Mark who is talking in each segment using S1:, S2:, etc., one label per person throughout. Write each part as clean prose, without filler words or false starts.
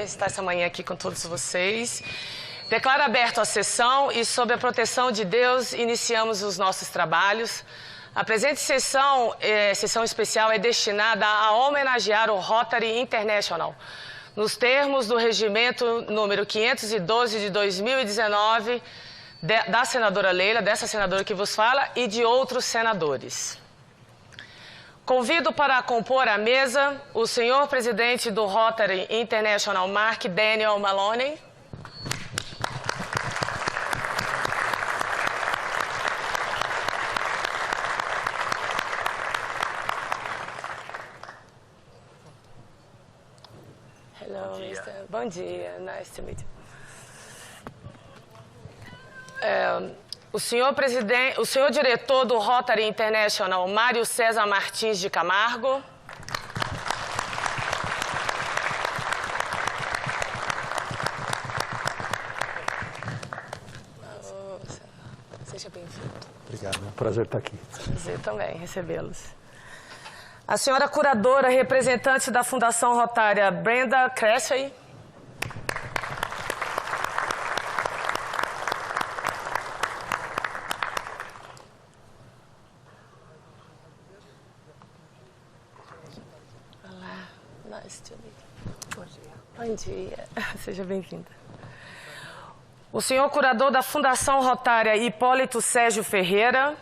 S1: Estar essa manhã aqui com todos vocês. Declaro aberto a sessão e, sob a proteção de Deus, iniciamos os nossos trabalhos. A presente sessão especial é destinada a homenagear o Rotary International, nos termos do regimento número 512 de 2019, da senadora Leila, dessa senadora que vos fala, e de outros senadores. Convido para compor a mesa o senhor presidente do Rotary International, Mark Daniel Maloney. Hello, Mr. Bom dia, nice to meet you. O senhor diretor do Rotary International, Mário César Martins de Camargo. Seja bem-vindo.
S2: Obrigado, é um prazer estar aqui.
S1: Prazer também recebê-los. A senhora curadora, representante da Fundação Rotária, Brenda Cressway. Bom dia, seja bem-vinda. O senhor curador da Fundação Rotária, Hipólito Sérgio Ferreira.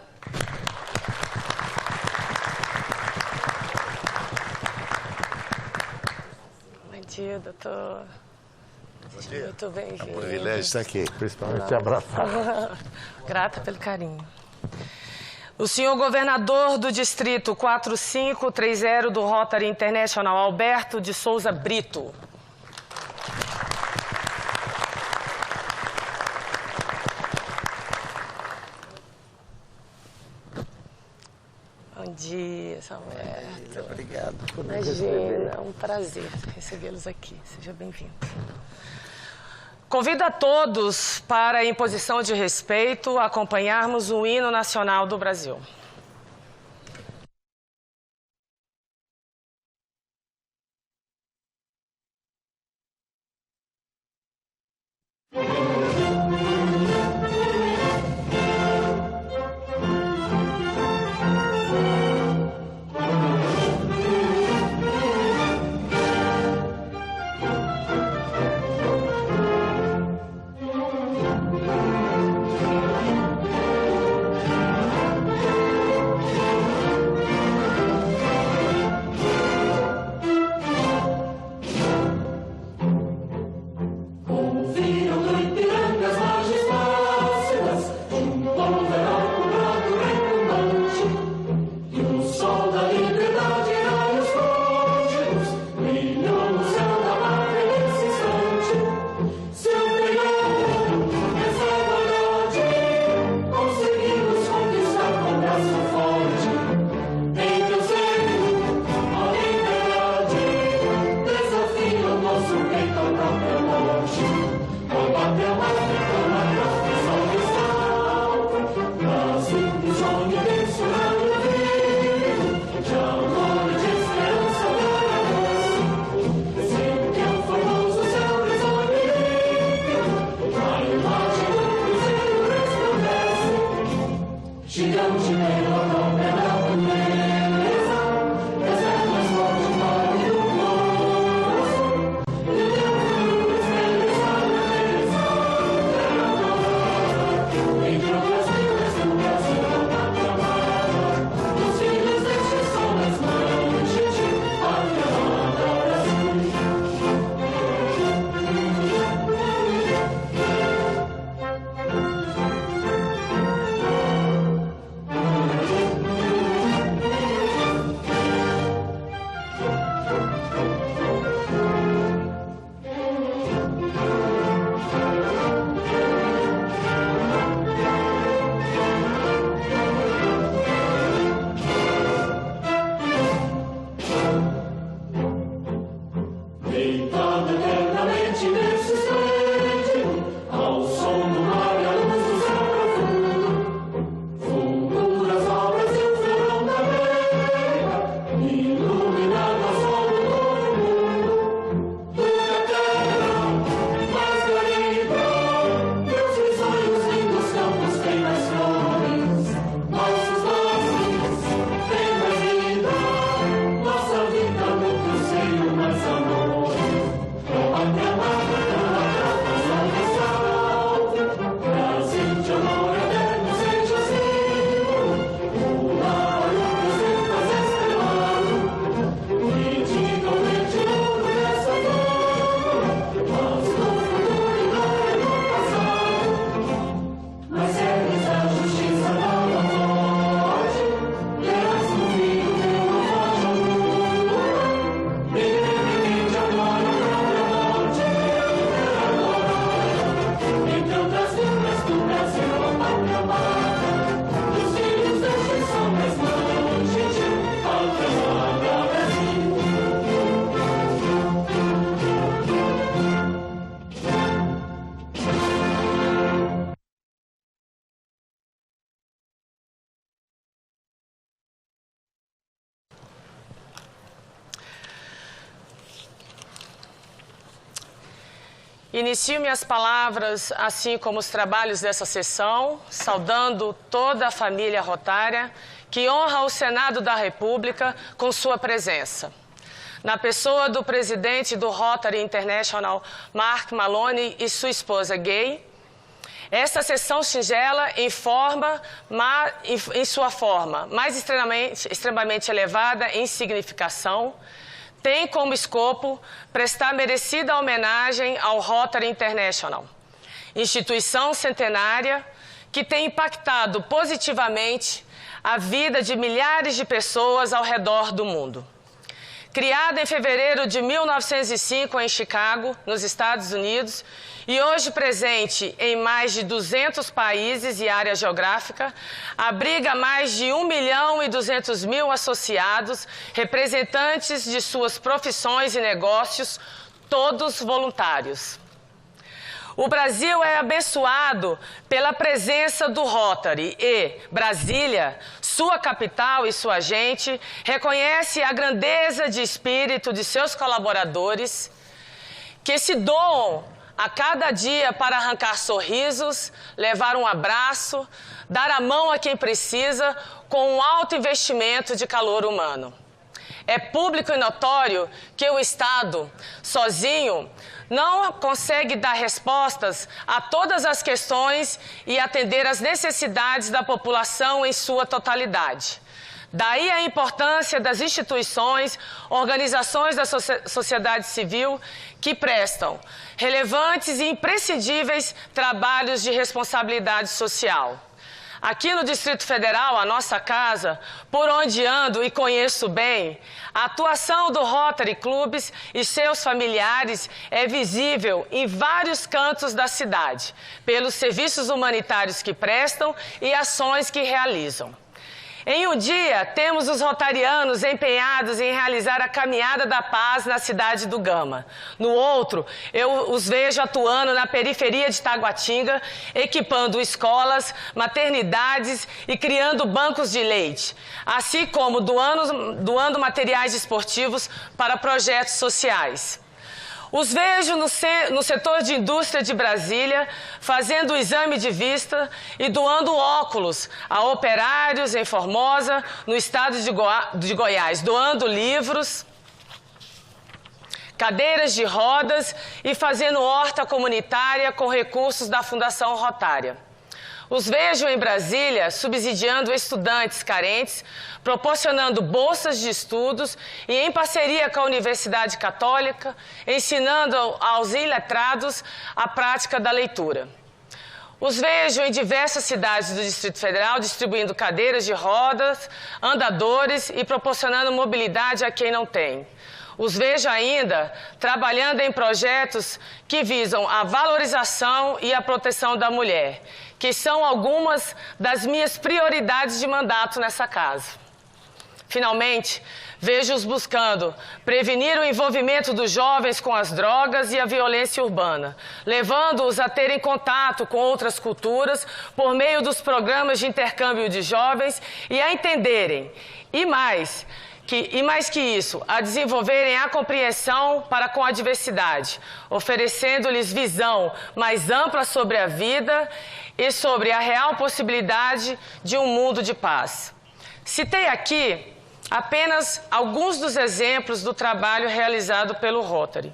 S1: Bom dia, doutor. Seja muito bem-vindo.
S2: É um privilégio estar aqui, principalmente te abraçar.
S1: Grata pelo carinho. O senhor governador do distrito 4530 do Rotary International, Alberto de Souza Brito. Bom dia, Alberto.
S2: Obrigado por me
S1: Imagina,
S2: receber.
S1: é um prazer recebê-los aqui. Seja bem-vindo. Convido a todos para, em posição de respeito, acompanharmos o hino nacional do Brasil. Inicio minhas palavras, assim como os trabalhos dessa sessão, saudando toda a família rotária, que honra o Senado da República com sua presença. Na pessoa do presidente do Rotary International, Mark Maloney, e sua esposa Gay, esta sessão singela em sua forma mais extremamente elevada em significação, tem como escopo prestar merecida homenagem ao Rotary International, instituição centenária que tem impactado positivamente a vida de milhares de pessoas ao redor do mundo. Criada em fevereiro de 1905 em Chicago, nos Estados Unidos, e hoje presente em mais de 200 países e área geográfica, abriga mais de 1.200.000 associados, representantes de suas profissões e negócios, todos voluntários. O Brasil é abençoado pela presença do Rotary e Brasília, sua capital e sua gente, reconhece a grandeza de espírito de seus colaboradores que se doam a cada dia para arrancar sorrisos, levar um abraço, dar a mão a quem precisa com um alto investimento de calor humano. É público e notório que o Estado, sozinho, não consegue dar respostas a todas as questões e atender às necessidades da população em sua totalidade. Daí a importância das instituições, organizações da sociedade civil que prestam relevantes e imprescindíveis trabalhos de responsabilidade social. Aqui no Distrito Federal, a nossa casa, por onde ando e conheço bem, a atuação do Rotary Clubes e seus familiares é visível em vários cantos da cidade, pelos serviços humanitários que prestam e ações que realizam. Em um dia, temos os rotarianos empenhados em realizar a Caminhada da Paz na cidade do Gama. No outro, eu os vejo atuando na periferia de Taguatinga, equipando escolas, maternidades e criando bancos de leite, assim como doando materiais esportivos para projetos sociais. Os vejo no setor de indústria de Brasília, fazendo o exame de vista e doando óculos a operários em Formosa, no estado de Goiás, doando livros, cadeiras de rodas e fazendo horta comunitária com recursos da Fundação Rotária. Os vejo em Brasília subsidiando estudantes carentes, proporcionando bolsas de estudos e, em parceria com a Universidade Católica, ensinando aos iletrados a prática da leitura. Os vejo em diversas cidades do Distrito Federal distribuindo cadeiras de rodas, andadores e proporcionando mobilidade a quem não tem. Os vejo ainda trabalhando em projetos que visam a valorização e a proteção da mulher, que são algumas das minhas prioridades de mandato nessa casa. Finalmente, vejo-os buscando prevenir o envolvimento dos jovens com as drogas e a violência urbana, levando-os a terem contato com outras culturas por meio dos programas de intercâmbio de jovens e a entenderem, e mais que isso, a desenvolverem a compreensão para com a diversidade, oferecendo-lhes visão mais ampla sobre a vida e sobre a real possibilidade de um mundo de paz. Citei aqui apenas alguns dos exemplos do trabalho realizado pelo Rotary,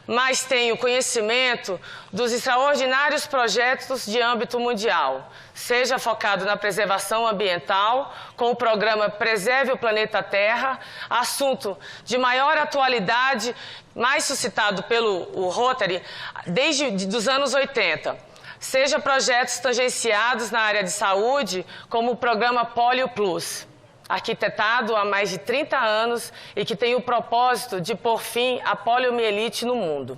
S1: mas tenho conhecimento dos extraordinários projetos de âmbito mundial, seja focado na preservação ambiental, com o programa Preserve o Planeta Terra, assunto de maior atualidade, mais suscitado pelo Rotary desde os anos 80. Seja projetos tangenciados na área de saúde, como o programa Polio Plus, arquitetado há mais de 30 anos e que tem o propósito de pôr fim à poliomielite no mundo.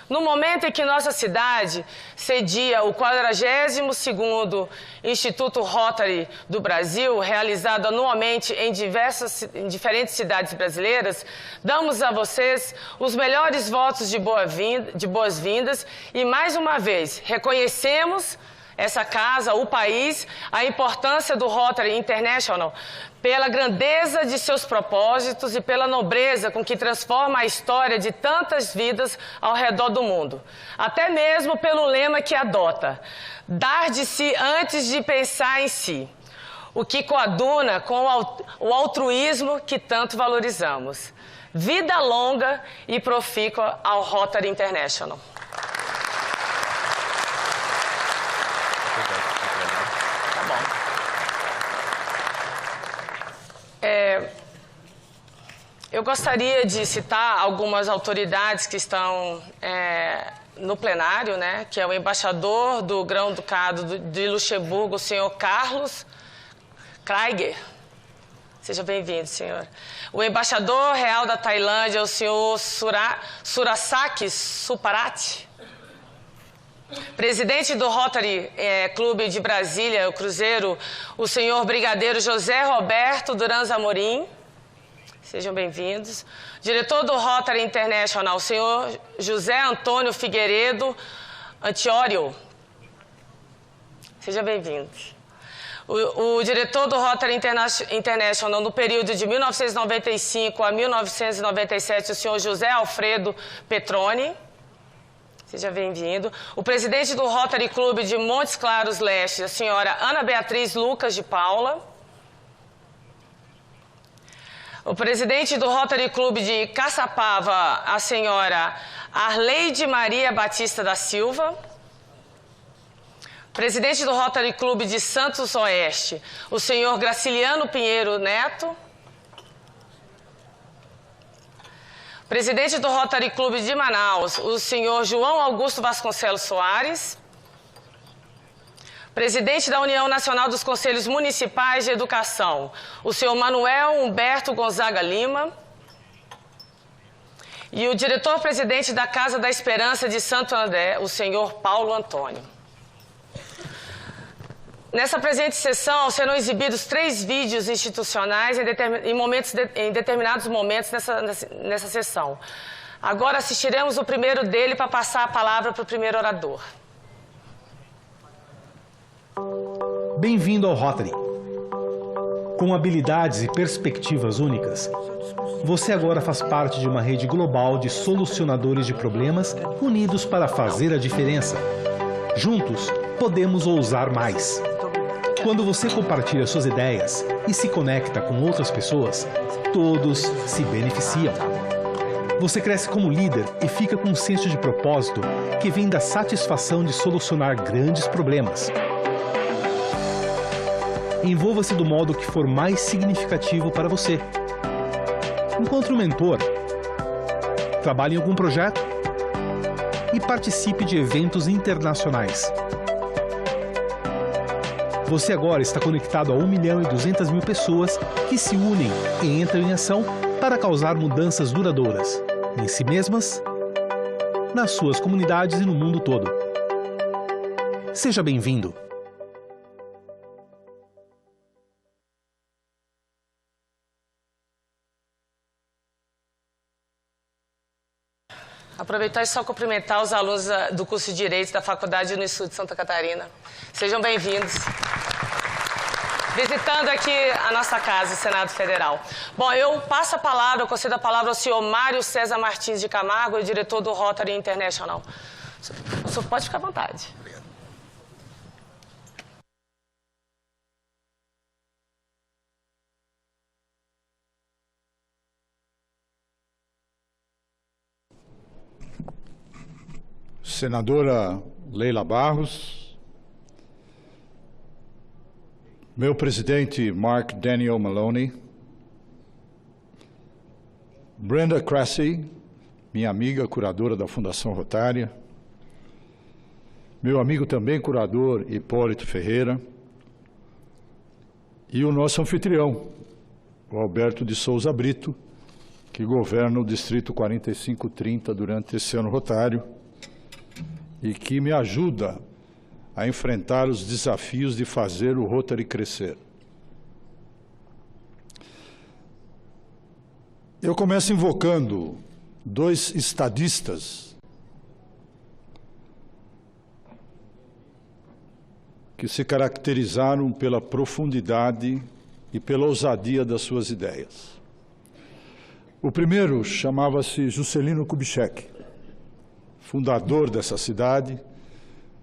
S1: No momento em que nossa cidade cedia o 42º Instituto Rotary do Brasil, realizado anualmente em diferentes cidades brasileiras, damos a vocês os melhores votos de boas-vindas e, mais uma vez, reconhecemos essa casa, o país, a importância do Rotary International pela grandeza de seus propósitos e pela nobreza com que transforma a história de tantas vidas ao redor do mundo. Até mesmo pelo lema que adota: dar de si antes de pensar em si. O que coaduna com o altruísmo que tanto valorizamos. Vida longa e profícua ao Rotary International. Tá bom. Eu gostaria de citar algumas autoridades que estão no plenário, né, que é o embaixador do Grão-Ducado de Luxemburgo, o senhor Carlos Kraiger. Seja bem-vindo, senhor. O embaixador real da Tailândia, o senhor Surasaki Suparat. Presidente do Rotary Clube de Brasília, o Cruzeiro, o senhor brigadeiro José Roberto Duran Amorim. Sejam bem-vindos. Diretor do Rotary International, o senhor José Antônio Figueiredo Antiório. Seja bem-vindo. O diretor do Rotary International no período de 1995 a 1997, o senhor José Alfredo Petroni. Seja bem-vindo. O presidente do Rotary Clube de Montes Claros Leste, a senhora Ana Beatriz Lucas de Paula. O presidente do Rotary Clube de Caçapava, a senhora Arleide Maria Batista da Silva. Presidente do Rotary Clube de Santos Oeste, o senhor Graciliano Pinheiro Neto. Presidente do Rotary Clube de Manaus, o senhor João Augusto Vasconcelos Soares. Presidente da União Nacional dos Conselhos Municipais de Educação, o senhor Manuel Humberto Gonzaga Lima. E o diretor-presidente da Casa da Esperança de Santo André, o senhor Paulo Antônio. Nessa presente sessão serão exibidos 3 vídeos institucionais em determinados momentos nessa sessão. Agora assistiremos o primeiro dele para passar a palavra para o primeiro orador.
S3: Bem-vindo ao Rotary. Com habilidades e perspectivas únicas, você agora faz parte de uma rede global de solucionadores de problemas unidos para fazer a diferença. Juntos, podemos ousar mais. Quando você compartilha suas ideias e se conecta com outras pessoas, todos se beneficiam. Você cresce como líder e fica com um senso de propósito que vem da satisfação de solucionar grandes problemas. Envolva-se do modo que for mais significativo para você. Encontre um mentor, trabalhe em algum projeto e participe de eventos internacionais. Você agora está conectado a 1.200.000 pessoas que se unem e entram em ação para causar mudanças duradouras, em si mesmas, nas suas comunidades e no mundo todo. Seja bem-vindo.
S1: Aproveitar e só cumprimentar os alunos do curso de Direito da Faculdade Unisul de Santa Catarina. Sejam bem-vindos. Visitando aqui a nossa casa, o Senado Federal. Bom, eu passo a palavra, eu concedo a palavra ao senhor Mário César Martins de Camargo, diretor do Rotary International. O senhor pode ficar à vontade. Obrigado.
S4: Senadora Leila Barros, meu presidente Mark Daniel Maloney, Brenda Cressy, minha amiga curadora da Fundação Rotária, meu amigo também curador Hipólito Ferreira e o nosso anfitrião, o Alberto de Souza Brito, que governa o Distrito 4530 durante esse ano rotário, e que me ajuda a enfrentar os desafios de fazer o Rotary crescer. Eu começo invocando 2 estadistas que se caracterizaram pela profundidade e pela ousadia das suas ideias. O primeiro chamava-se Juscelino Kubitschek, fundador dessa cidade,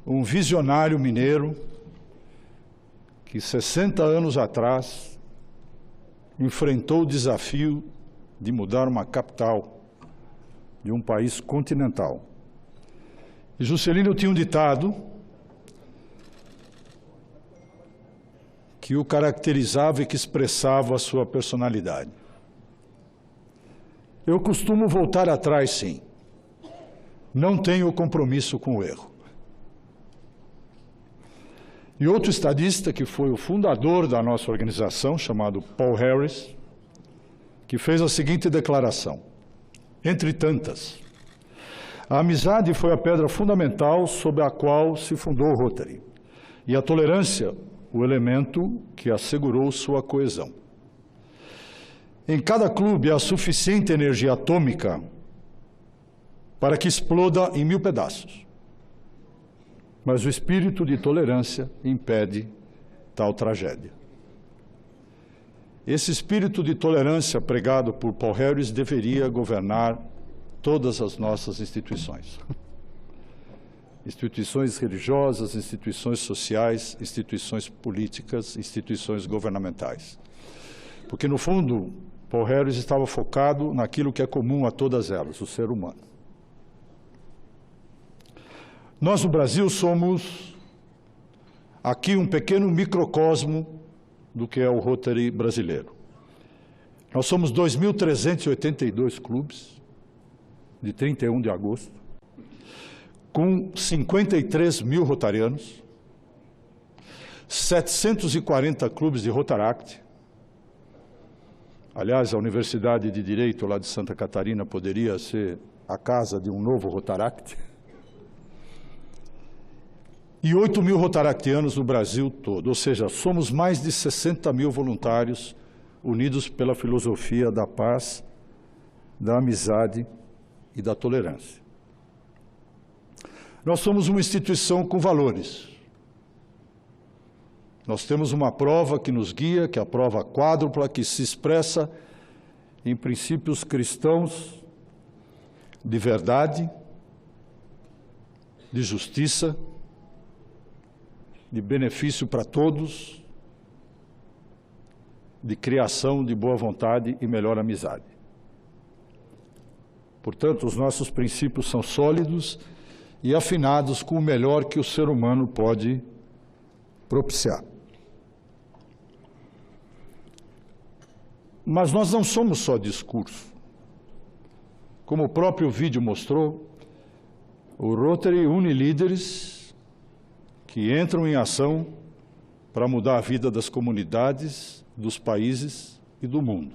S4: um visionário mineiro que 60 anos atrás enfrentou o desafio de mudar uma capital de um país continental. E Juscelino tinha um ditado que o caracterizava e que expressava a sua personalidade. Eu costumo voltar atrás, sim. Não tenho compromisso com o erro. E outro estadista, que foi o fundador da nossa organização, chamado Paul Harris, que fez a seguinte declaração: entre tantas, a amizade foi a pedra fundamental sobre a qual se fundou o Rotary, e a tolerância, o elemento que assegurou sua coesão. Em cada clube há suficiente energia atômica para que exploda em 1000 pedaços. Mas o espírito de tolerância impede tal tragédia. Esse espírito de tolerância pregado por Paul Harris deveria governar todas as nossas instituições. Instituições religiosas, instituições sociais, instituições políticas, instituições governamentais. Porque, no fundo, Paul Harris estava focado naquilo que é comum a todas elas, o ser humano. Nós, no Brasil, somos aqui um pequeno microcosmo do que é o Rotary brasileiro. Nós somos 2.382 clubes, de 31 de agosto, com 53 mil rotarianos, 740 clubes de Rotaract. Aliás, a Universidade de Direito lá de Santa Catarina poderia ser a casa de um novo Rotaract. E 8 mil rotaractianos no Brasil todo, ou seja, somos mais de 60 mil voluntários unidos pela filosofia da paz, da amizade e da tolerância. Nós somos uma instituição com valores. Nós temos uma prova que nos guia, que é a prova quádrupla, que se expressa em princípios cristãos de verdade, de justiça, de benefício para todos, de criação de boa vontade e melhor amizade. Portanto, os nossos princípios são sólidos e afinados com o melhor que o ser humano pode propiciar. Mas nós não somos só discurso. Como o próprio vídeo mostrou, o Rotary une líderes que entram em ação para mudar a vida das comunidades, dos países e do mundo.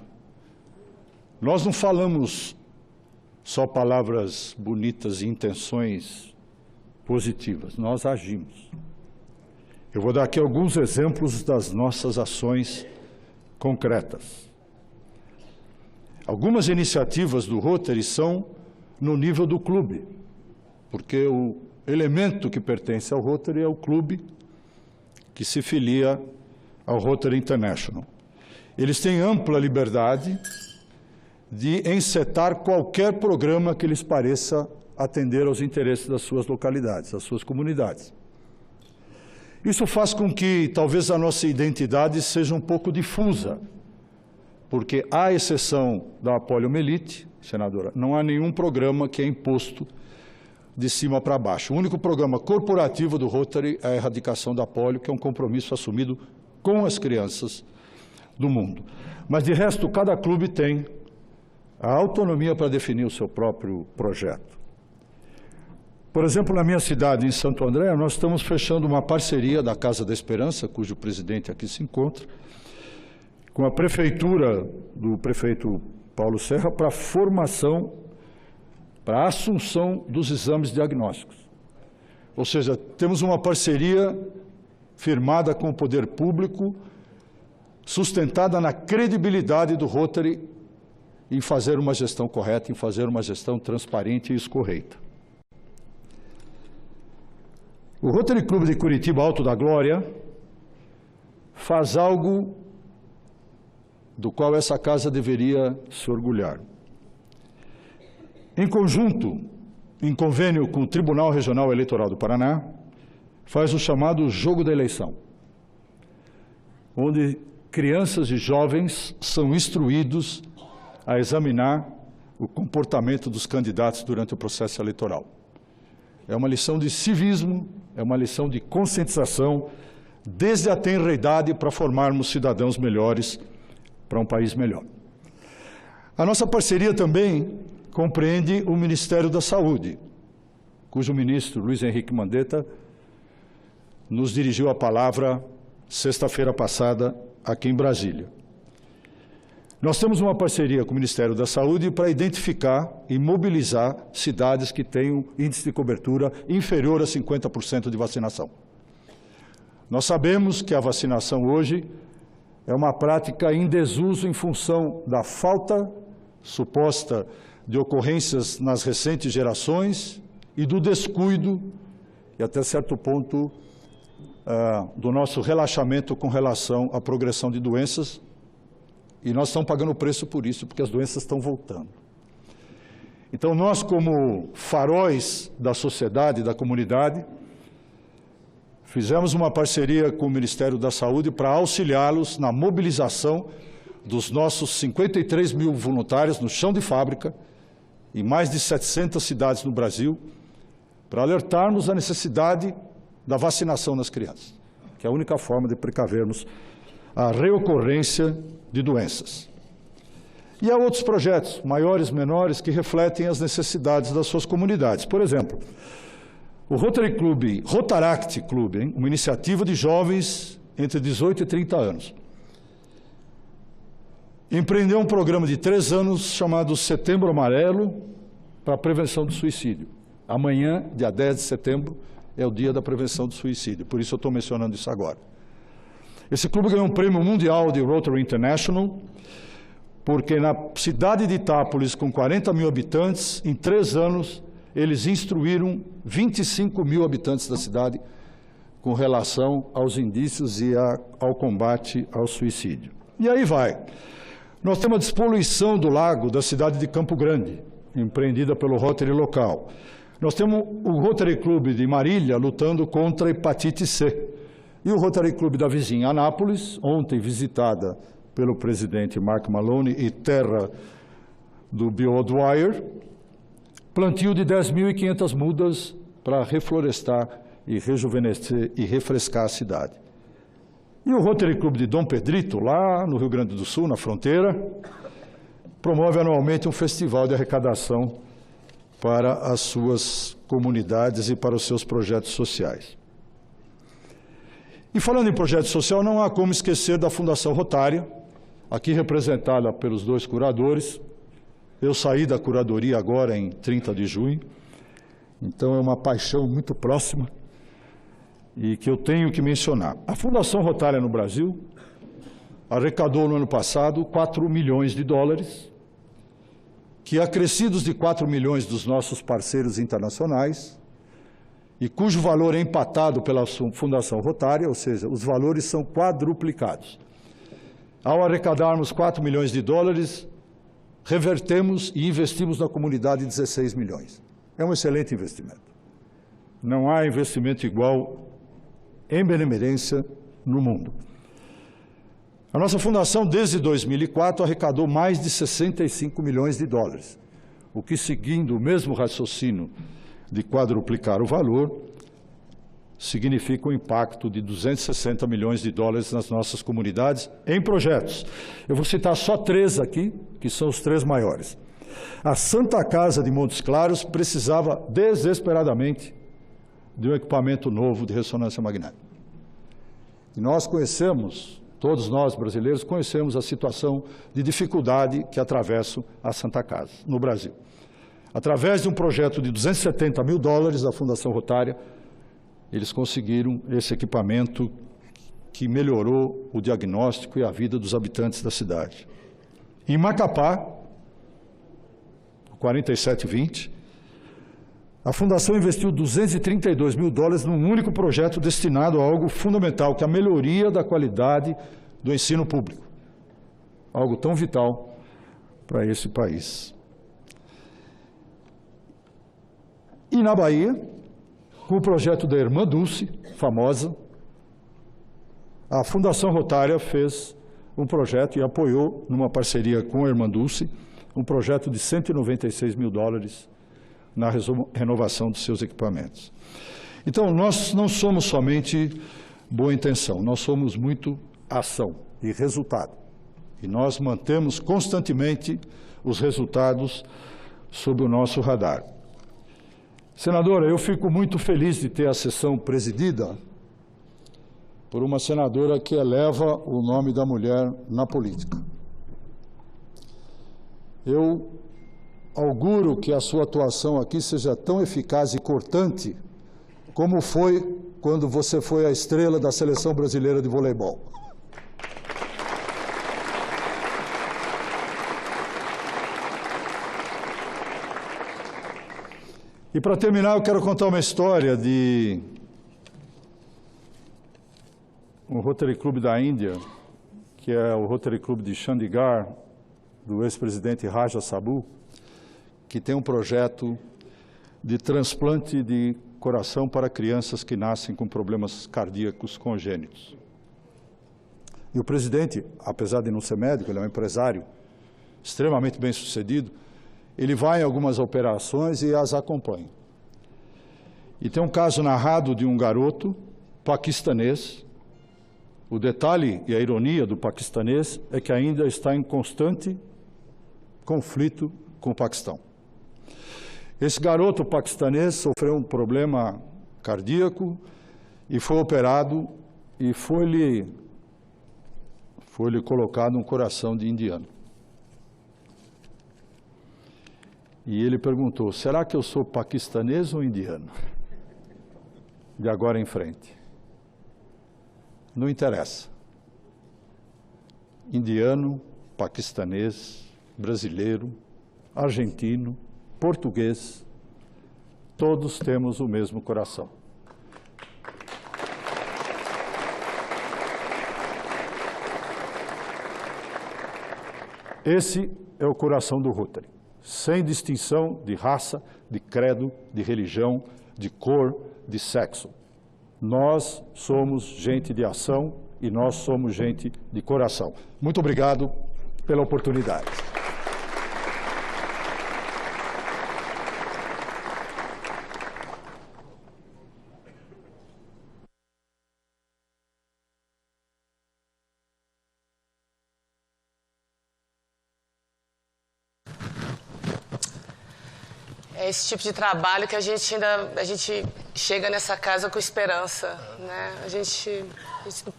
S4: Nós não falamos só palavras bonitas e intenções positivas, nós agimos. Eu vou dar aqui alguns exemplos das nossas ações concretas. Algumas iniciativas do Rotary são no nível do clube, porque o elemento que pertence ao Rotary é o clube que se filia ao Rotary International. Eles têm ampla liberdade de encetar qualquer programa que lhes pareça atender aos interesses das suas localidades, das suas comunidades. Isso faz com que talvez a nossa identidade seja um pouco difusa, porque, à exceção da poliomielite, senadora, não há nenhum programa que é imposto de cima para baixo. O único programa corporativo do Rotary é a erradicação da polio, que é um compromisso assumido com as crianças do mundo. Mas, de resto, cada clube tem a autonomia para definir o seu próprio projeto. Por exemplo, na minha cidade, em Santo André, nós estamos fechando uma parceria da Casa da Esperança, cujo presidente aqui se encontra, com a prefeitura do prefeito Paulo Serra para a formação, para a assunção dos exames diagnósticos. Ou seja, temos uma parceria firmada com o poder público, sustentada na credibilidade do Rotary em fazer uma gestão correta, em fazer uma gestão transparente e escorreita. O Rotary Club de Curitiba Alto da Glória faz algo do qual essa casa deveria se orgulhar. Em conjunto, em convênio com o Tribunal Regional Eleitoral do Paraná, faz o chamado Jogo da Eleição, onde crianças e jovens são instruídos a examinar o comportamento dos candidatos durante o processo eleitoral. É uma lição de civismo, é uma lição de conscientização, desde a tenra idade, para formarmos cidadãos melhores para um país melhor. A nossa parceria também compreende o Ministério da Saúde, cujo ministro, Luiz Henrique Mandetta, nos dirigiu a palavra sexta-feira passada aqui em Brasília. Nós temos uma parceria com o Ministério da Saúde para identificar e mobilizar cidades que tenham índice de cobertura inferior a 50% de vacinação. Nós sabemos que a vacinação hoje é uma prática em desuso em função da falta suposta de ocorrências nas recentes gerações e do descuido e até certo ponto do nosso relaxamento com relação à progressão de doenças. E nós estamos pagando o preço por isso, porque as doenças estão voltando. Então, nós, como faróis da sociedade, da comunidade, fizemos uma parceria com o Ministério da Saúde para auxiliá-los na mobilização dos nossos 53 mil voluntários no chão de fábrica, em mais de 700 cidades no Brasil, para alertarmos a necessidade da vacinação nas crianças, que é a única forma de precavermos a reocorrência de doenças. E há outros projetos, maiores, menores, que refletem as necessidades das suas comunidades. Por exemplo, o Rotary Club, Rotaract Club, uma iniciativa de jovens entre 18 e 30 anos, empreendeu um programa de 3 anos chamado Setembro Amarelo para a prevenção do suicídio. Amanhã, dia 10 de setembro, é o dia da prevenção do suicídio, por isso eu estou mencionando isso agora. Esse clube ganhou um prêmio mundial de Rotary International, porque na cidade de Itápolis, com 40 mil habitantes, em 3 anos, eles instruíram 25 mil habitantes da cidade com relação aos indícios e ao combate ao suicídio. E aí vai. Nós temos a despoluição do lago da cidade de Campo Grande, empreendida pelo Rotary local. Nós temos o Rotary Club de Marília lutando contra a hepatite C. E o Rotary Club da vizinha Anápolis, ontem visitada pelo presidente Mark Maloney e terra do Bill O'Dwyer, plantio de 10.500 mudas para reflorestar e rejuvenescer e refrescar a cidade. E o Rotary Club de Dom Pedrito, lá no Rio Grande do Sul, na fronteira, promove anualmente um festival de arrecadação para as suas comunidades e para os seus projetos sociais. E falando em projeto social, não há como esquecer da Fundação Rotária, aqui representada pelos 2 curadores. Eu saí da curadoria agora em 30 de junho, então é uma paixão muito próxima e que eu tenho que mencionar. A Fundação Rotária no Brasil arrecadou no ano passado 4 milhões de dólares, que acrescidos de 4 milhões dos nossos parceiros internacionais, e cujo valor é empatado pela Fundação Rotária, ou seja, os valores são quadruplicados. Ao arrecadarmos 4 milhões de dólares, revertemos e investimos na comunidade 16 milhões. É um excelente investimento. Não há investimento igual em benemerência no mundo. A nossa fundação, desde 2004, arrecadou mais de 65 milhões de dólares, o que, seguindo o mesmo raciocínio de quadruplicar o valor, significa um impacto de 260 milhões de dólares nas nossas comunidades em projetos. Eu vou citar só 3 aqui, que são os 3 maiores. A Santa Casa de Montes Claros precisava desesperadamente de um equipamento novo de ressonância magnética. E nós conhecemos, todos nós brasileiros conhecemos a situação de dificuldade que atravessa a Santa Casa no Brasil. Através de um projeto de 270 mil dólares da Fundação Rotária, eles conseguiram esse equipamento que melhorou o diagnóstico e a vida dos habitantes da cidade. Em Macapá, 4720, A Fundação investiu $232 mil num único projeto destinado a algo fundamental, que é a melhoria da qualidade do ensino público. Algo tão vital para esse país. E na Bahia, com o projeto da Irmã Dulce, famosa, a Fundação Rotária fez um projeto e apoiou, numa parceria com a Irmã Dulce, um projeto de $196 mil na renovação dos seus equipamentos. Então, nós não somos somente boa intenção, nós somos muito ação e resultado. E nós mantemos constantemente os resultados sob o nosso radar. Senadora, eu fico muito feliz de ter a sessão presidida por uma senadora que eleva o nome da mulher na política. Eu auguro que a sua atuação aqui seja tão eficaz e cortante como foi quando você foi a estrela da Seleção Brasileira de Voleibol. E para terminar, eu quero contar uma história de um Rotary Club da Índia, que é o Rotary Club de Chandigarh, do ex-presidente Raja Sabu, que tem um projeto de transplante de coração para crianças que nascem com problemas cardíacos congênitos. E o presidente, apesar de não ser médico, ele é um empresário extremamente bem-sucedido, ele vai em algumas operações e as acompanha. E tem um caso narrado de um garoto paquistanês. O detalhe e a ironia do paquistanês é que ainda está em constante conflito com o Paquistão. Esse garoto paquistanês sofreu um problema cardíaco e foi operado e foi-lhe colocado um coração de indiano. E ele perguntou, será que eu sou paquistanês ou indiano? De agora em frente. Não interessa. Indiano, paquistanês, brasileiro, argentino, português, todos temos o mesmo coração. Esse é o coração do Rotary, sem distinção de raça, de credo, de religião, de cor, de sexo. Nós somos gente de ação e nós somos gente de coração. Muito obrigado pela oportunidade.
S1: É esse tipo de trabalho que a gente chega nessa casa com esperança, né?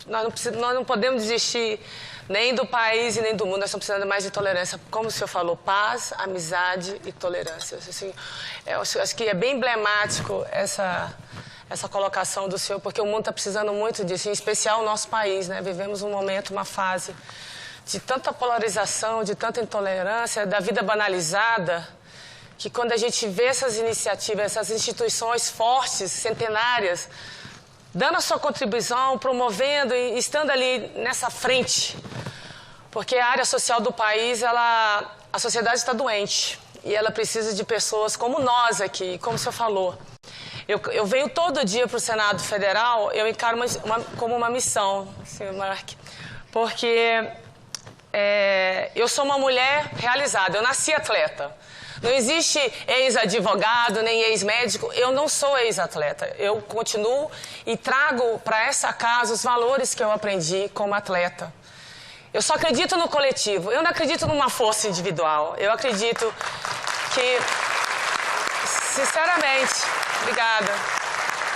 S1: Nós não podemos desistir nem do país e nem do mundo, nós estamos precisando mais de tolerância. Como o senhor falou, paz, amizade e tolerância. Assim, eu acho que é bem emblemático essa colocação do senhor, porque o mundo está precisando muito disso, em especial o nosso país, né? Vivemos um momento, uma fase de tanta polarização, de tanta intolerância, da vida banalizada, que quando a gente vê essas iniciativas, essas instituições fortes, centenárias, dando a sua contribuição, promovendo e estando ali nessa frente, porque a área social do país, a sociedade está doente e ela precisa de pessoas como nós aqui, como o senhor falou. Eu venho todo dia para o Senado Federal, eu encaro como uma missão, senhor Mark, porque eu sou uma mulher realizada, eu nasci atleta. Não existe ex-advogado, nem ex-médico. Eu não sou ex-atleta. Eu continuo e trago para essa casa os valores que eu aprendi como atleta. Eu só acredito no coletivo. Eu não acredito numa força individual. Eu acredito que, sinceramente, obrigada.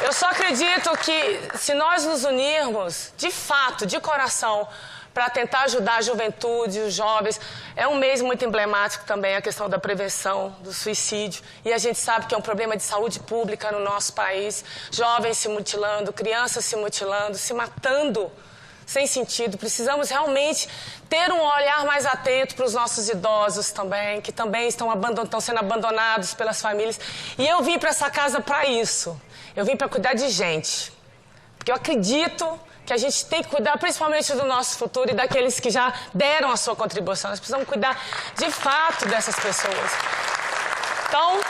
S1: Eu só acredito que se nós nos unirmos, de fato, de coração, para tentar ajudar a juventude, os jovens. É um mês muito emblemático também a questão da prevenção do suicídio. E a gente sabe que é um problema de saúde pública no nosso país. Jovens se mutilando, crianças se mutilando, se matando sem sentido. Precisamos realmente ter um olhar mais atento para os nossos idosos também, que também estão sendo abandonados pelas famílias. E eu vim para essa casa para isso. Eu vim para cuidar de gente. Porque eu acredito que a gente tem que cuidar principalmente do nosso futuro e daqueles que já deram a sua contribuição. Nós precisamos cuidar de fato dessas pessoas. Então,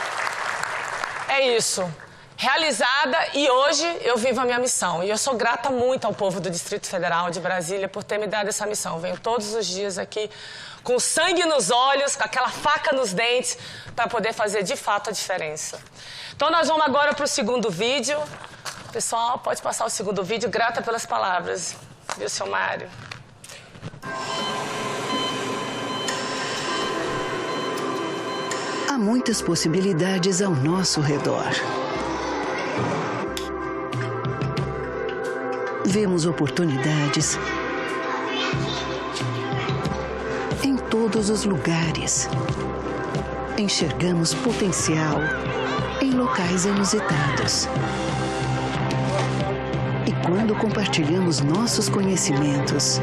S1: é isso. Realizada, e hoje eu vivo a minha missão. E eu sou grata muito ao povo do Distrito Federal de Brasília por ter me dado essa missão. Venho todos os dias aqui com sangue nos olhos, com aquela faca nos dentes, para poder fazer de fato a diferença. Então nós vamos agora para o segundo vídeo. Pessoal, pode passar o segundo vídeo. Grata pelas palavras. Viu, seu Mário?
S5: Há muitas possibilidades ao nosso redor. Vemos oportunidades em todos os lugares. Enxergamos potencial em locais inusitados. E quando compartilhamos nossos conhecimentos,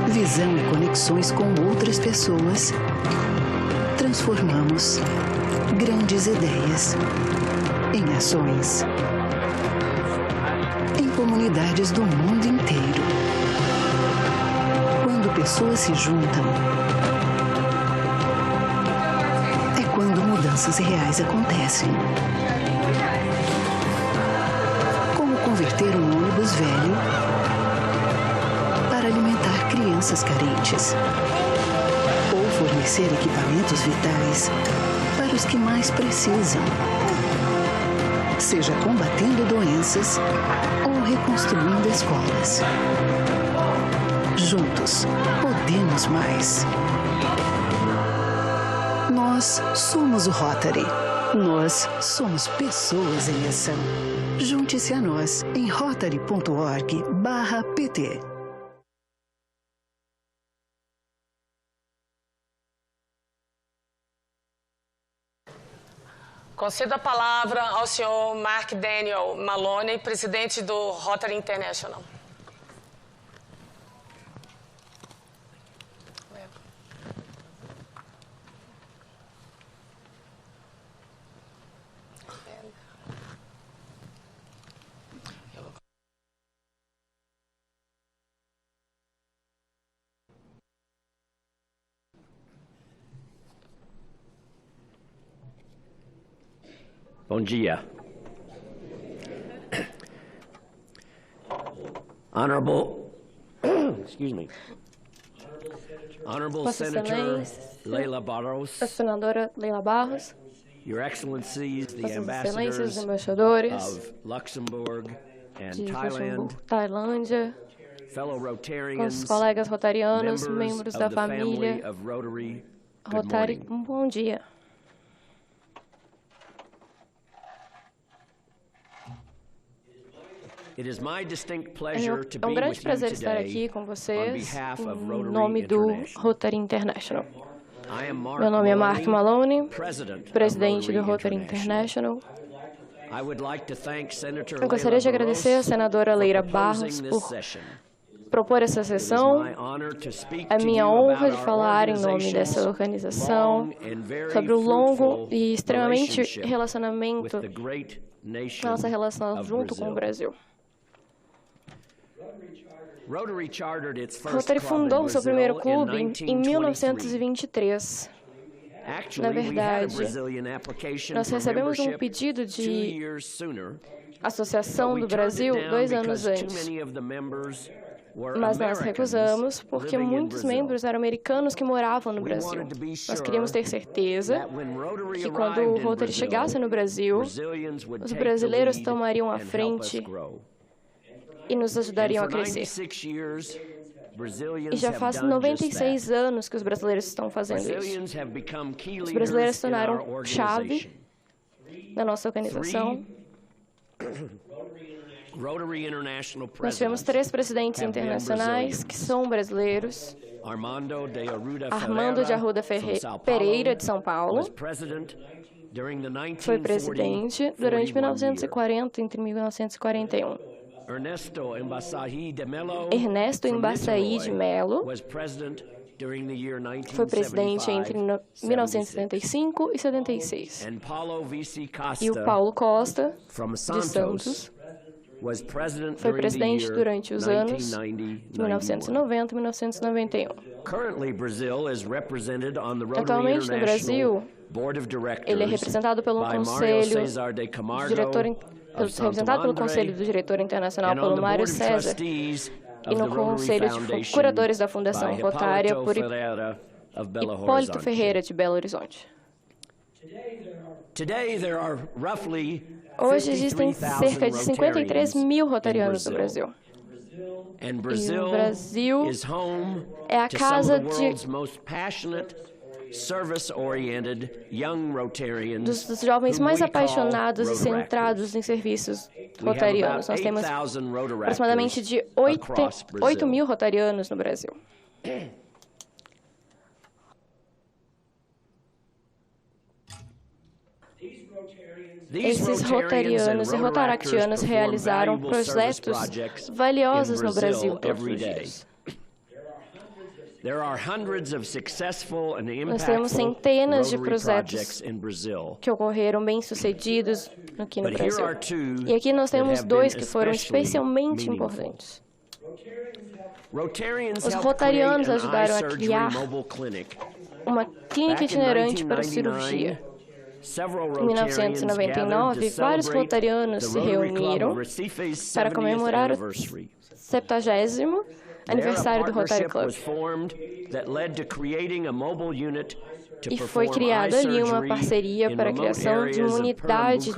S5: visão e conexões com outras pessoas, transformamos grandes ideias em ações. Em comunidades do mundo inteiro. Quando pessoas se juntam, é quando mudanças reais acontecem. Como converter um ônibus velho para alimentar crianças carentes. Ou fornecer equipamentos vitais para os que mais precisam. Seja combatendo doenças ou reconstruindo escolas. Juntos, podemos mais. Nós somos o Rotary. Nós somos pessoas em ação. Junte-se a nós em rotary.org/pt.
S1: Concedo a palavra ao senhor Mark Daniel Maloney, presidente do Rotary International.
S6: Bom dia. Honorable, excuse me. Honorable Senator Leila Barros,
S7: a senadora Leila Barros,
S6: Your Excellencies, the
S7: Vossas
S6: ambassadors
S7: Excelências, embaixadores
S6: of Luxembourg and
S7: de
S6: Thailand,
S7: Luxemburgo, Tailândia,
S6: fellow Rotarians,
S7: nossos colegas rotarianos, membros
S6: of
S7: da
S6: the
S7: família
S6: family of Rotary, good
S7: Rotary,
S6: morning.
S7: bom dia.
S6: It is my distinct pleasure to
S7: É um
S6: be
S7: grande
S6: with you
S7: prazer estar aqui
S6: today
S7: com
S6: on
S7: vocês
S6: behalf of
S7: em
S6: Rotary
S7: nome do
S6: International.
S7: Rotary International.
S6: I am Mark
S7: Meu nome é Mark Maloney,
S6: President
S7: presidente do
S6: of
S7: Rotary
S6: International.
S7: International.
S6: I would like to thank Senator
S7: Eu gostaria de
S6: Leila
S7: agradecer
S6: Barros
S7: a senadora Leila
S6: for
S7: Barros
S6: proposing this
S7: por
S6: session.
S7: propor essa
S6: It is
S7: sessão.
S6: my honor to speak
S7: É
S6: to
S7: minha
S6: you
S7: honra
S6: about
S7: de
S6: our
S7: falar em nome
S6: organization's
S7: dessa organização
S6: long and very
S7: sobre o longo
S6: fruitful
S7: e extremamente
S6: relationship with
S7: relacionamento
S6: the great nation
S7: nossa relação
S6: of
S7: junto com o Brasil.
S6: Rotary chartered its first
S7: Rotary
S6: club in
S7: fundou o seu
S6: Brazil
S7: primeiro
S6: in
S7: clube em
S6: 1923.
S7: 1923.
S6: Actually,
S7: Na
S6: we had a
S7: verdade,
S6: Brazilian application
S7: nós
S6: for
S7: recebemos um
S6: membership
S7: pedido
S6: 2
S7: de
S6: years sooner,
S7: associação
S6: but we
S7: do
S6: turned it
S7: Brasil
S6: down
S7: 2 anos
S6: because too
S7: antes.
S6: many of the members were
S7: Mas nós
S6: Americans
S7: recusamos porque
S6: living in
S7: muitos
S6: Brazil.
S7: membros eram americanos que moravam no
S6: We
S7: Brasil.
S6: wanted to be
S7: Nós
S6: sure
S7: queríamos ter certeza
S6: that when Rotary
S7: que quando o
S6: arrived in
S7: Rotary
S6: Brazil,
S7: chegasse no Brasil,
S6: Brazilians would
S7: os
S6: take the
S7: brasileiros
S6: lead
S7: tomariam a
S6: and help us
S7: frente
S6: grow.
S7: e nos
S6: And
S7: ajudariam a
S6: for
S7: crescer.
S6: 96 years, Brazilians
S7: E já
S6: have
S7: faz
S6: done just
S7: 96
S6: that.
S7: anos que os brasileiros estão fazendo isso.
S6: Brazilians have become key
S7: Os brasileiros
S6: leaders
S7: se
S6: in our
S7: tornaram chave
S6: organization.
S7: na nossa organização.
S6: Rotary International
S7: Nós tivemos
S6: presidents
S7: 3 presidentes
S6: have been
S7: internacionais que são brasileiros.
S6: Armando de Arruda
S7: Armando de Arruda Pereira, de São Paulo,
S6: was president during the
S7: foi
S6: 1940
S7: presidente durante 1940 entre 1941.
S6: Ernesto Embaçaí de Mello
S7: foi presidente entre 1975 e 76. E o Paulo Costa, de Santos, foi presidente durante os anos de 1990 e 1991. Atualmente, no Brasil, ele é representado pelo Conselho do Diretor Internacional pelo Mário César e no Conselho de Curadores da Fundação Rotária por Hipólito Ferreira, de Belo Horizonte. Hoje existem cerca de 53 mil rotarianos no Brasil. E o Brasil é a casa dos jovens mais apaixonados e centrados em serviços rotarianos. Nós temos aproximadamente de 8 mil rotarianos no Brasil. Esses rotarianos e rotaractianos realizaram projetos valiosos no Brasil todos os dias. Nós temos centenas de projetos que ocorreram bem-sucedidos aqui no Brasil. E aqui nós temos dois que foram especialmente importantes. Os rotarianos ajudaram a criar uma clínica itinerante para cirurgia. Em 1999, vários rotarianos se reuniram para comemorar o 70º aniversário do Rotary Club. E foi criada ali uma parceria para a criação de uma unidade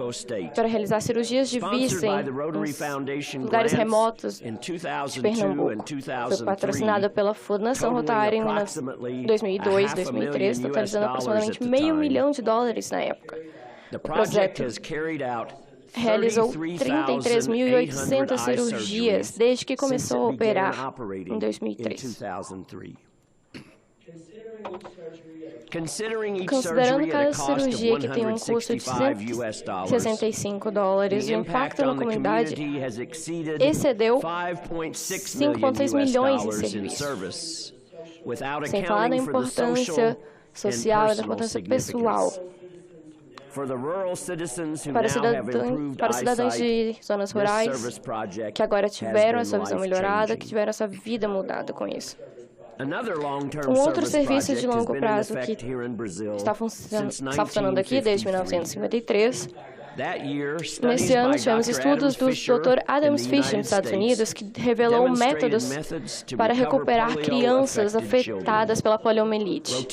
S7: para realizar cirurgias de vista em lugares remotos de Pernambuco. Foi patrocinada pela Fundação Rotária em 2002, 2003, totalizando aproximadamente $500 milhão na época. O projeto realizou 33.800 cirurgias desde que começou a operar em 2003. Considerando cada cirurgia que tem um custo de $165, o impacto na comunidade excedeu 5,6 milhões em serviços, sem falar da importância social e da importância pessoal. Para cidadãos de zonas rurais que agora tiveram a sua visão melhorada, que tiveram a sua vida mudada com isso. Um outro serviço de longo prazo que está funcionando aqui desde 1953. Nesse ano, tivemos estudos do Dr. Adam Fish, nos Estados Unidos, que revelou métodos para recuperar crianças afetadas pela poliomielite.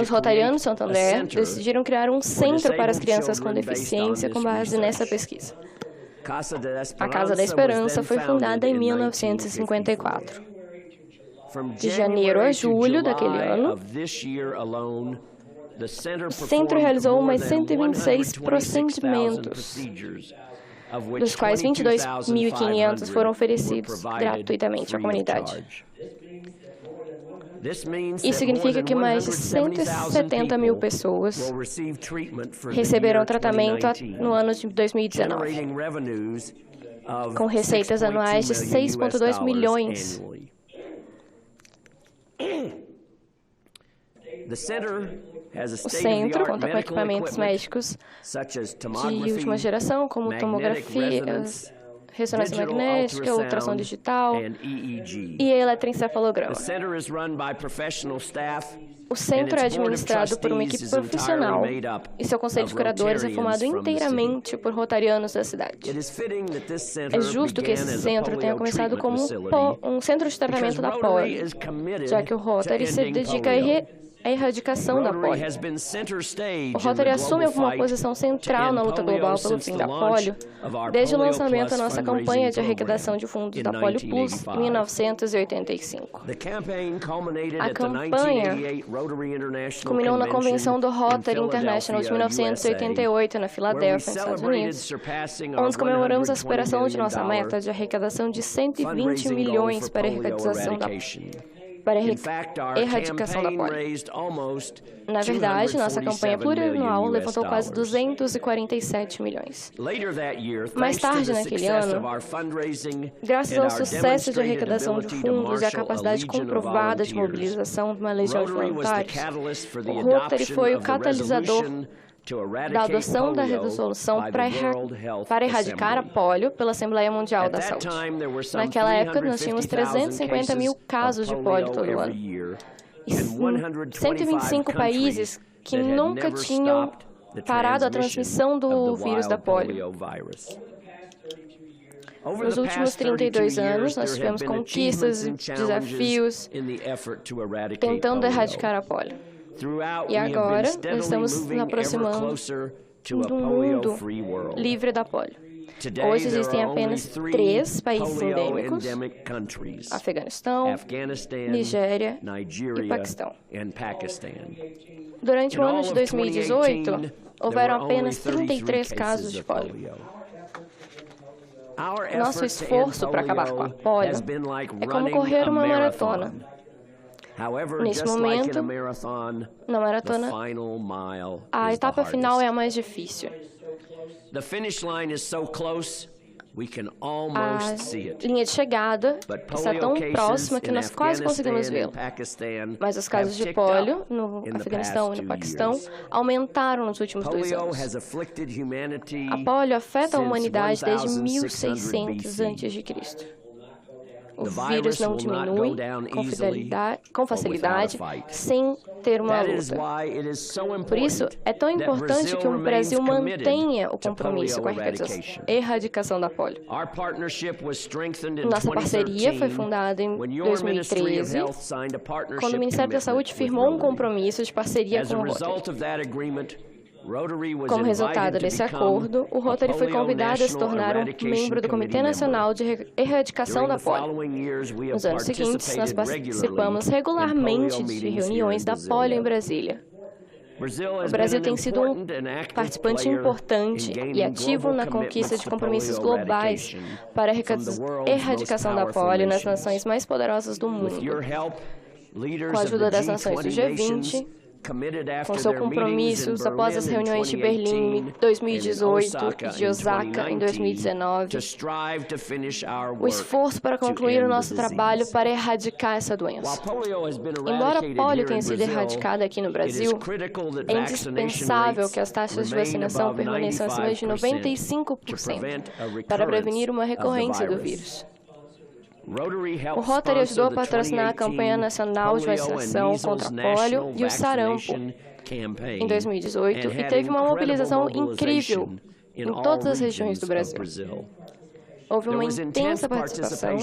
S7: Os rotarianos de Santo André decidiram criar um centro para as crianças com deficiência com base nessa pesquisa. A Casa da Esperança foi fundada em 1954. De janeiro a julho daquele ano, o centro realizou mais 126 procedimentos, dos quais 22.500 foram oferecidos gratuitamente à comunidade. Isso significa que mais de 170 mil pessoas receberam tratamento no ano de 2019, com receitas anuais de 6,2 milhões. O centro conta com equipamentos médicos de última geração, como tomografia, ressonância magnética, ultrassom digital e eletroencefalograma. O centro é administrado por uma equipe profissional e seu conselho de curadores é formado inteiramente por rotarianos da cidade. É justo que esse centro tenha começado como um centro de tratamento da polio, já que o Rotary se dedica a erradicação da polio. O Rotary assume uma posição central na luta global pelo fim da polio, desde o lançamento da nossa campanha de arrecadação de fundos da Polio Plus em 1985. A campanha culminou na convenção do Rotary International de 1988, na Filadélfia, nos Estados Unidos, onde comemoramos a superação de nossa meta de arrecadação de 120 milhões para a arrecadação da para a erradicação da polio. Na verdade, nossa campanha plurianual levantou quase 247 milhões. Mais tarde naquele ano, graças ao sucesso de arrecadação de fundos e à capacidade comprovada de mobilização de uma legião de voluntários, o Rotary foi o catalisador da adoção da resolução para erradicar a polio pela Assembleia Mundial da Saúde. Naquela época, nós tínhamos 350 mil casos de polio todo ano. E 125 países que nunca tinham parado a transmissão do vírus da polio. Nos últimos 32 anos, nós tivemos conquistas e desafios tentando erradicar a polio. E agora, nós estamos nos aproximando do mundo livre da polio. Hoje existem apenas 3 países endêmicos: Afeganistão, Nigéria e Paquistão. Durante o ano de 2018, houveram apenas 33 casos de polio. Nosso esforço para acabar com a polio é como correr uma maratona. Nesse momento, na maratona, a etapa final é a mais difícil. A linha de chegada está tão próxima que nós quase conseguimos vê-la. Mas os casos de polio no Afeganistão e no Paquistão aumentaram nos últimos 2 anos. A polio afeta a humanidade desde 1600 a.C. O vírus não diminui com facilidade, sem ter uma luta. Por isso, é tão importante que o Brasil mantenha o compromisso com a erradicação da polio. Nossa parceria foi fundada em 2013, quando o Ministério da Saúde firmou um compromisso de parceria com o Rotary. Como resultado desse acordo, o Rotary foi convidado a se tornar um membro do Comitê Nacional de Erradicação da Polio. Nos anos seguintes, nós participamos regularmente de reuniões da polio em Brasília. O Brasil tem sido um participante importante e ativo na conquista de compromissos globais para a erradicação da polio nas nações mais poderosas do mundo. Com a ajuda das nações do G20, com seu compromisso após as reuniões de Berlim em 2018 e de Osaka em 2019, o esforço para concluir o nosso trabalho para erradicar essa doença. Embora a polio tenha sido erradicada aqui no Brasil, é indispensável que as taxas de vacinação permaneçam acima de 95% para prevenir uma recorrência do vírus. O Rotary ajudou a patrocinar a campanha nacional de vacinação contra a polio e o sarampo em 2018 e teve uma mobilização incrível em todas as regiões do Brasil. Houve uma intensa participação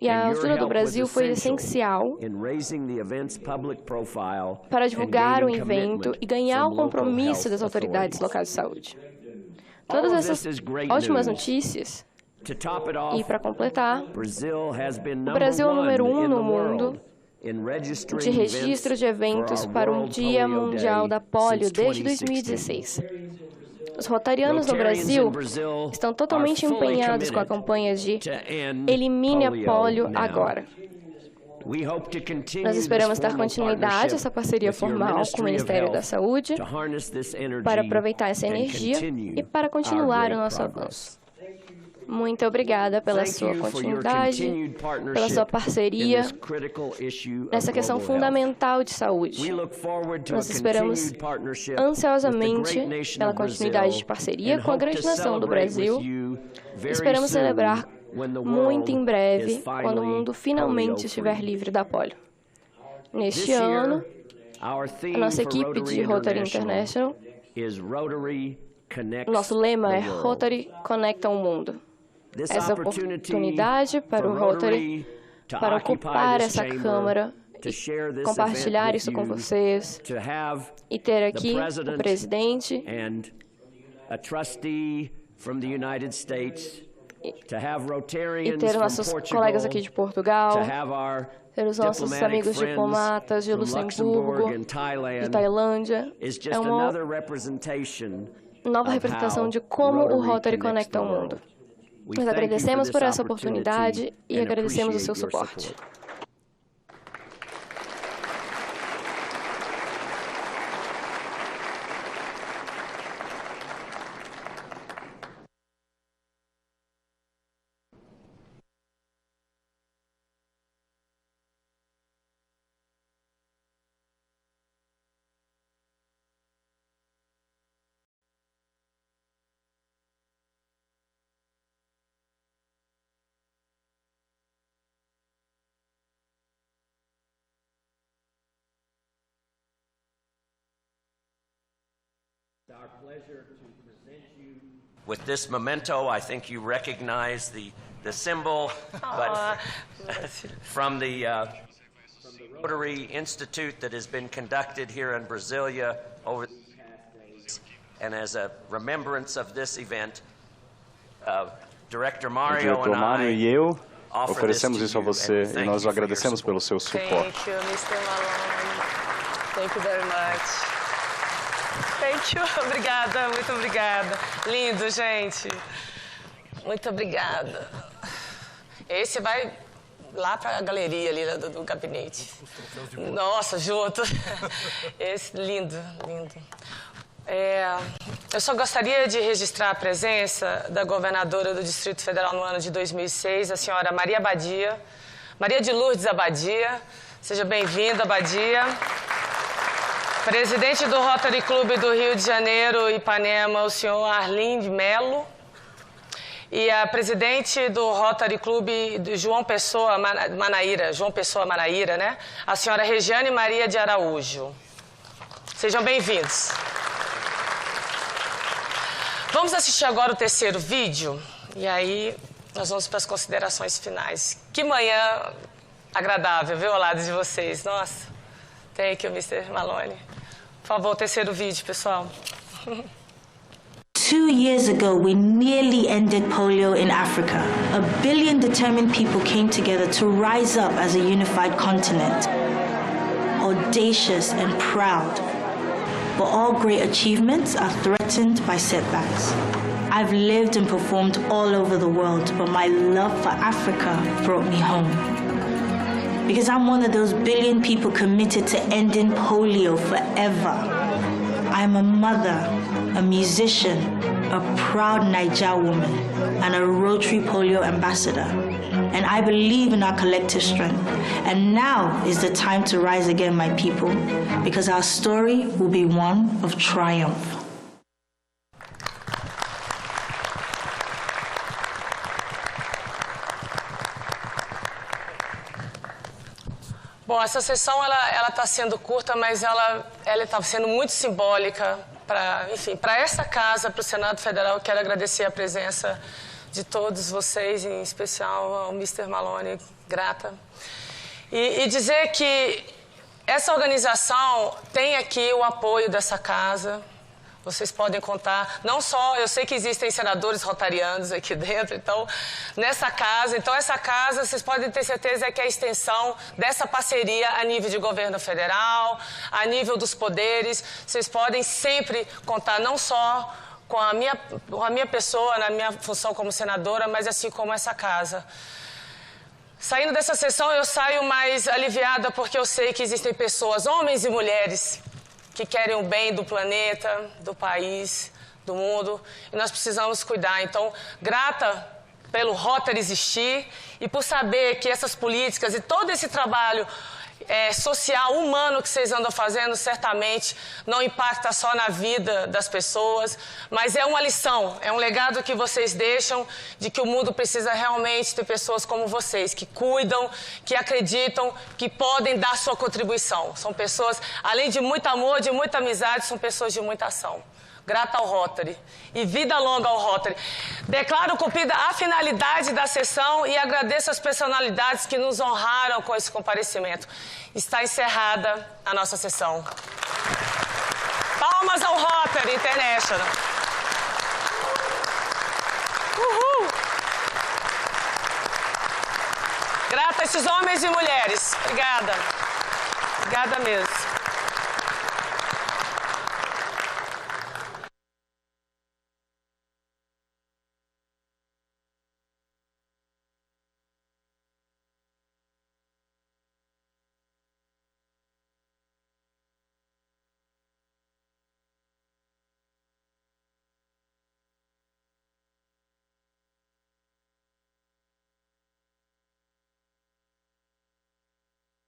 S7: e a ajuda do Brasil foi essencial para divulgar o evento e ganhar o compromisso das autoridades locais de saúde. Todas essas ótimas notícias. E, para completar, o Brasil é o número 1 no mundo de registro de eventos para o Dia Mundial da Polio desde 2016. Os rotarianos no Brasil estão totalmente empenhados com a campanha de Elimine a Polio agora. Nós esperamos dar continuidade a essa parceria formal com o Ministério da Saúde para aproveitar essa energia e para continuar o nosso avanço. Muito obrigada pela sua continuidade, pela sua parceria nessa questão fundamental de saúde. Nós esperamos ansiosamente pela continuidade de parceria com a grande nação do Brasil. Esperamos celebrar muito em breve, quando o mundo finalmente estiver livre da polio. Neste ano, a nossa equipe de Rotary International, nosso lema é Rotary Conecta o Mundo. Essa oportunidade para o Rotary, para ocupar essa Câmara, e compartilhar isso com vocês, e ter aqui o presidente e ter nossos colegas aqui de Portugal, ter os nossos amigos diplomatas de Luxemburgo, de Tailândia. É uma nova representação de como o Rotary conecta o mundo. Nós agradecemos por essa oportunidade e agradecemos o seu suporte.
S6: With this memento, I think you recognize the symbol, but from the Rotary Institute that has been conducted here in Brasília over the past days. And as a remembrance of this event, Director Mario and I
S8: oferecemos isso a você e nós o agradecemos pelo seu suporte.
S1: Thank you, Mr. Malone. Thank you very much. Thank you. Obrigada, muito obrigada. Lindo, gente. Muito obrigada. Esse vai lá para a galeria ali do gabinete. Nossa, junto. Esse, lindo, lindo. Eu só gostaria de registrar a presença da governadora do Distrito Federal no ano de 2006, a senhora Maria Abadia, Maria de Lourdes Abadia. Seja bem-vinda, Abadia. Presidente do Rotary Club do Rio de Janeiro, Ipanema, o senhor Arlindo Melo. E a presidente do Rotary Club de João Pessoa Manaíra, né? A senhora Regiane Maria de Araújo. Sejam bem-vindos. Vamos assistir agora o terceiro vídeo e aí nós vamos para as considerações finais. Que manhã agradável, viu, ao lado de vocês. Nossa, thank you, Mr. Malone. Por favor, o terceiro vídeo, pessoal.
S9: 2 years ago, we nearly ended polio in Africa. 1 billion determined people came together to rise up as a unified continent, audacious and proud. But all great achievements are threatened by setbacks. I've lived and performed all over the world, but my love for Africa brought me home. Because I'm one of those 1 billion people committed to ending polio forever. I'm a mother, a musician, a proud Naija woman, and a Rotary Polio ambassador. And I believe in our collective strength. And now is the time to rise again, my people, because our story will be one of triumph.
S1: Bom, essa sessão ela está sendo curta, mas ela está sendo muito simbólica para essa casa, para o Senado Federal. Eu quero agradecer a presença de todos vocês, em especial ao Mr. Malone, grata. E dizer que essa organização tem aqui o apoio dessa casa. Vocês podem contar, não só, eu sei que existem senadores rotarianos aqui dentro, então, nessa casa. Então, essa casa, vocês podem ter certeza que é a extensão dessa parceria a nível de governo federal, a nível dos poderes. Vocês podem sempre contar não só com a minha pessoa, na minha função como senadora, mas assim como essa casa. Saindo dessa sessão, eu saio mais aliviada porque eu sei que existem pessoas, homens e mulheres, que querem o bem do planeta, do país, do mundo, e nós precisamos cuidar. Então, grata pelo Rotary existir e por saber que essas políticas e todo esse trabalho social, humano que vocês andam fazendo, certamente não impacta só na vida das pessoas, mas é uma lição, é um legado que vocês deixam de que o mundo precisa realmente ter pessoas como vocês, que cuidam, que acreditam, que podem dar sua contribuição. São pessoas, além de muito amor, de muita amizade, são pessoas de muita ação. Grata ao Rotary e vida longa ao Rotary. Declaro cumprida a finalidade da sessão e agradeço as personalidades que nos honraram com esse comparecimento. Está encerrada a nossa sessão. Palmas ao Rotary International. Uhul! Grata a esses homens e mulheres. Obrigada. Obrigada mesmo.